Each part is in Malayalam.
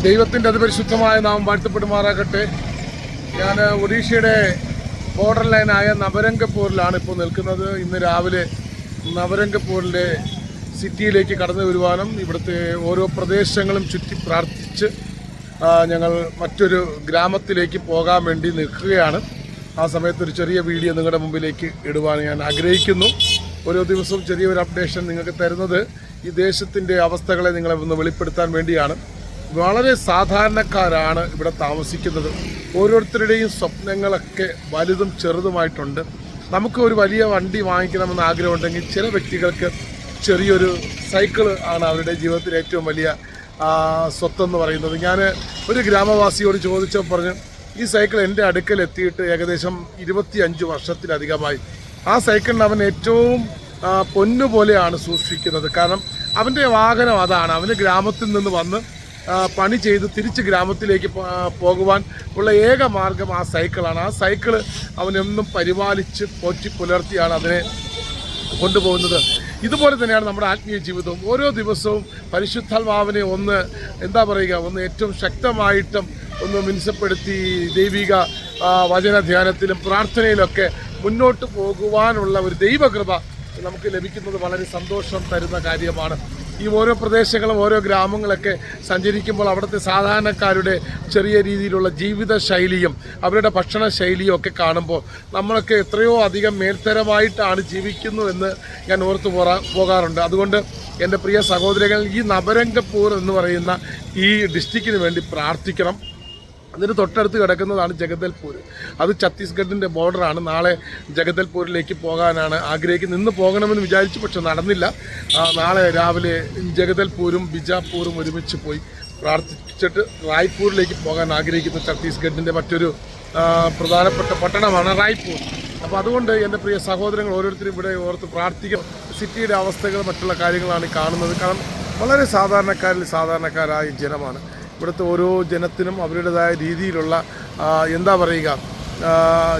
ദൈവത്തിൻ്റെ അതിപരിശുദ്ധമായ നാം വാഴ്ത്തപ്പെടുമാറാകട്ടെ. ഞാൻ ഒഡീഷയുടെ ബോർഡർ ലൈനായ നവരംഗപൂരിലാണ് ഇപ്പോൾ നിൽക്കുന്നത്. ഇന്ന് രാവിലെ നവരംഗപൂരിലെ സിറ്റിയിലേക്ക് കടന്നു വരുവാനും ഇവിടുത്തെ ഓരോ പ്രദേശങ്ങളും ചുറ്റി പ്രാർത്ഥിച്ച് ഞങ്ങൾ മറ്റൊരു ഗ്രാമത്തിലേക്ക് പോകാൻ വേണ്ടി നിൽക്കുകയാണ്. ആ സമയത്ത് ഒരു ചെറിയ വീഡിയോ നിങ്ങളുടെ മുമ്പിലേക്ക് ഇടുവാൻ ഞാൻ ആഗ്രഹിക്കുന്നു. ഓരോ ദിവസവും ചെറിയൊരു അപ്ഡേഷൻ നിങ്ങൾക്ക് തരുന്നത് ഈ ദേശത്തിൻ്റെ അവസ്ഥകളെ നിങ്ങളെ ഒന്ന് വെളിപ്പെടുത്താൻ വേണ്ടിയാണ്. വളരെ സാധാരണക്കാരാണ് ഇവിടെ താമസിക്കുന്നത്. ഓരോരുത്തരുടെയും സ്വപ്നങ്ങളൊക്കെ വലുതും ചെറുതുമായിട്ടുണ്ട്. നമുക്ക് ഒരു വലിയ വണ്ടി വാങ്ങിക്കണമെന്ന് ആഗ്രഹമുണ്ടെങ്കിൽ ചില വ്യക്തികൾക്ക് ചെറിയൊരു സൈക്കിള് ആണ് അവരുടെ ജീവിതത്തിൽ ഏറ്റവും വലിയ സ്വത്തെന്ന് പറയുന്നത്. ഞാൻ ഒരു ഗ്രാമവാസിയോട് ചോദിച്ചപ്പോൾ പറഞ്ഞു, ഈ സൈക്കിൾ എൻ്റെ അടുക്കൽ എത്തിയിട്ട് ഏകദേശം 25 വർഷത്തിലധികമായി. ആ സൈക്കിളിന് അവൻ ഏറ്റവും പൊന്നുപോലെയാണ് സൂക്ഷിക്കുന്നത്. കാരണം അവൻ്റെ വാഹനം അതാണ്. അവന് ഗ്രാമത്തിൽ നിന്ന് വന്ന് പണി ചെയ്ത് തിരിച്ച് ഗ്രാമത്തിലേക്ക് പോകുവാൻ ഉള്ള ഏക മാർഗം ആ സൈക്കിളാണ്. ആ സൈക്കിള് അവനെന്നും പരിപാലിച്ച് പോറ്റി പുലർത്തിയാണ് അതിനെ കൊണ്ടുപോകുന്നത്. ഇതുപോലെ തന്നെയാണ് നമ്മുടെ ആത്മീയ ജീവിതവും. ഓരോ ദിവസവും പരിശുദ്ധാത്മാവിനെ ഒന്ന് ഏറ്റവും ശക്തമായിട്ടും ഒന്ന് മിനുസപ്പെടുത്തി ദൈവിക വചനധ്യാനത്തിലും പ്രാർത്ഥനയിലൊക്കെ മുന്നോട്ട് പോകുവാനുള്ള ഒരു ദൈവകൃപ നമുക്ക് ലഭിക്കുന്നത് വളരെ സന്തോഷം തരുന്ന കാര്യമാണ്. ഈ ഓരോ പ്രദേശങ്ങളും ഓരോ ഗ്രാമങ്ങളൊക്കെ സഞ്ചരിക്കുമ്പോൾ അവിടുത്തെ സാധാരണക്കാരുടെ ചെറിയ രീതിയിലുള്ള ജീവിത ശൈലിയും അവരുടെ ഭക്ഷണ ശൈലിയും ഒക്കെ കാണുമ്പോൾ നമ്മളൊക്കെ എത്രയോ അധികം മേൽത്തരമായിട്ടാണ് ജീവിക്കുന്നു എന്ന് ഞാൻ ഓർത്തു പോകാറുണ്ട്. അതുകൊണ്ട് എൻ്റെ പ്രിയ സഹോദരങ്ങൾ, ഈ നവരംഗപൂർ എന്ന് പറയുന്ന ഈ ഡിസ്ട്രിക്റ്റിന് വേണ്ടി പ്രാർത്ഥിക്കണം. അതിന് തൊട്ടടുത്ത് കിടക്കുന്നതാണ് ജഗദൽപൂർ. അത് ഛത്തീസ്ഗഡിൻ്റെ ബോർഡറാണ്. നാളെ ജഗദൽപൂരിലേക്ക് പോകാനാണ് ആഗ്രഹിക്കുന്നത്. ഇന്ന് പോകണമെന്ന് വിചാരിച്ചു, പക്ഷെ നടന്നില്ല. നാളെ രാവിലെ ജഗദൽപൂരും ബിജാപൂരും ഒരുമിച്ച് പോയി പ്രാർത്ഥിച്ചിട്ട് റായ്പൂരിലേക്ക് പോകാൻ ആഗ്രഹിക്കുന്നു. ഛത്തീസ്ഗഡിൻ്റെ മറ്റൊരു പ്രധാനപ്പെട്ട പട്ടണമാണ് റായ്പൂർ. അപ്പോൾ അതുകൊണ്ട് എൻ്റെ പ്രിയ സഹോദരങ്ങൾ ഓരോരുത്തരും ഇവിടെ ഓർത്ത് പ്രാർത്ഥിക്കും. സിറ്റിയുടെ അവസ്ഥകൾ മറ്റുള്ള കാര്യങ്ങളാണ് കാണുന്നത്. കാരണം വളരെ സാധാരണക്കാരായ ജനമാണ്. ഇവിടുത്തെ ഓരോ ജനത്തിനും അവരുടേതായ രീതിയിലുള്ള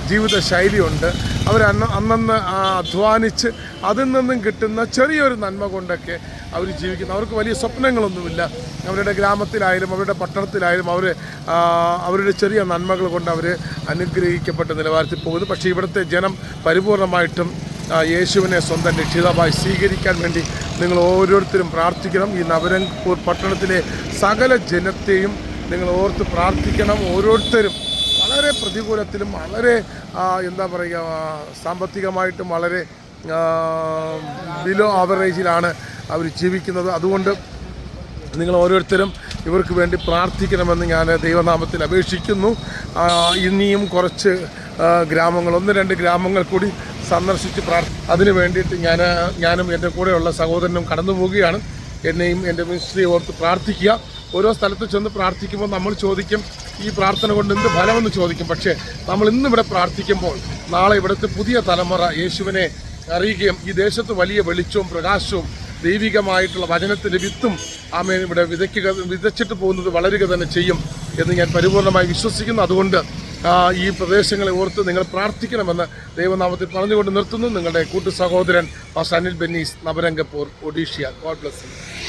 ജീവിത ശൈലിയുണ്ട്. അവർ അന്നന്ന് അധ്വാനിച്ച് അതിൽ നിന്നും കിട്ടുന്ന ചെറിയൊരു നന്മ കൊണ്ടൊക്കെ അവർ ജീവിക്കുന്നു. അവർക്ക് വലിയ സ്വപ്നങ്ങളൊന്നുമില്ല. അവരുടെ ഗ്രാമത്തിലായാലും അവരുടെ പട്ടണത്തിലായാലും അവരുടെ ചെറിയ നന്മകൾ കൊണ്ട് അവർ അനുഗ്രഹിക്കപ്പെട്ട നിലവാരത്തിൽ പോകുന്നു. പക്ഷേ ഇവിടുത്തെ ജനം പരിപൂർണമായിട്ടും യേശുവിനെ സ്വന്തം രക്ഷിതാവായി സ്വീകരിക്കാൻ വേണ്ടി നിങ്ങൾ ഓരോരുത്തരും പ്രാർത്ഥിക്കണം. ഈ നവരംഗപൂർ പട്ടണത്തിലെ സകല ജനത്തെയും നിങ്ങൾ ഓർത്ത് പ്രാർത്ഥിക്കണം. ഓരോരുത്തരും വളരെ പ്രതികൂലത്തിലും വളരെ സാമ്പത്തികമായിട്ടും വളരെ ബിലോ ആവറേജിലാണ് അവർ ജീവിക്കുന്നത്. അതുകൊണ്ട് നിങ്ങൾ ഓരോരുത്തരും ഇവർക്ക് വേണ്ടി പ്രാർത്ഥിക്കണമെന്ന് ഞാൻ ദൈവനാമത്തിൽ അപേക്ഷിക്കുന്നു. ഇനിയും കുറച്ച് ഗ്രാമങ്ങൾ 1-2 ഗ്രാമങ്ങൾ കൂടി സന്ദർശിച്ച് അതിന് വേണ്ടിയിട്ട് ഞാനും എൻ്റെ കൂടെയുള്ള സഹോദരനും കടന്നു പോവുകയാണ്. എന്നെയും എൻ്റെ മിനിസ്ട്രിയെ ഓർത്ത് പ്രാർത്ഥിക്കുക. ഓരോ സ്ഥലത്ത് ചെന്ന് പ്രാർത്ഥിക്കുമ്പോൾ നമ്മൾ ചോദിക്കും, ഈ പ്രാർത്ഥന കൊണ്ട് എന്ത് ഫലമെന്ന് ചോദിക്കും. പക്ഷേ നമ്മൾ ഇന്നിവിടെ പ്രാർത്ഥിക്കുമ്പോൾ നാളെ ഇവിടുത്തെ പുതിയ തലമുറ യേശുവിനെ അറിയുകയും ഈ ദേശത്ത് വലിയ വെളിച്ചവും പ്രകാശവും ദൈവികമായിട്ടുള്ള വചനത്തിൻ്റെ വിത്തും ആമേൻ ഇവിടെ വിതച്ചിട്ട് പോകുന്നത് വളരുക തന്നെ ചെയ്യും എന്ന് ഞാൻ പരിപൂർണമായി വിശ്വസിക്കുന്നു. അതുകൊണ്ട് ഈ പ്രദേശങ്ങളെ ഓർത്ത് നിങ്ങൾ പ്രാർത്ഥിക്കണമെന്ന് ദൈവനാമത്തിൽ പറഞ്ഞുകൊണ്ട് നിർത്തുന്നു. നിങ്ങളുടെ കൂട്ടു സഹോദരൻ pastor Anil Bennis, Nabarangpur, Odisha. God bless U.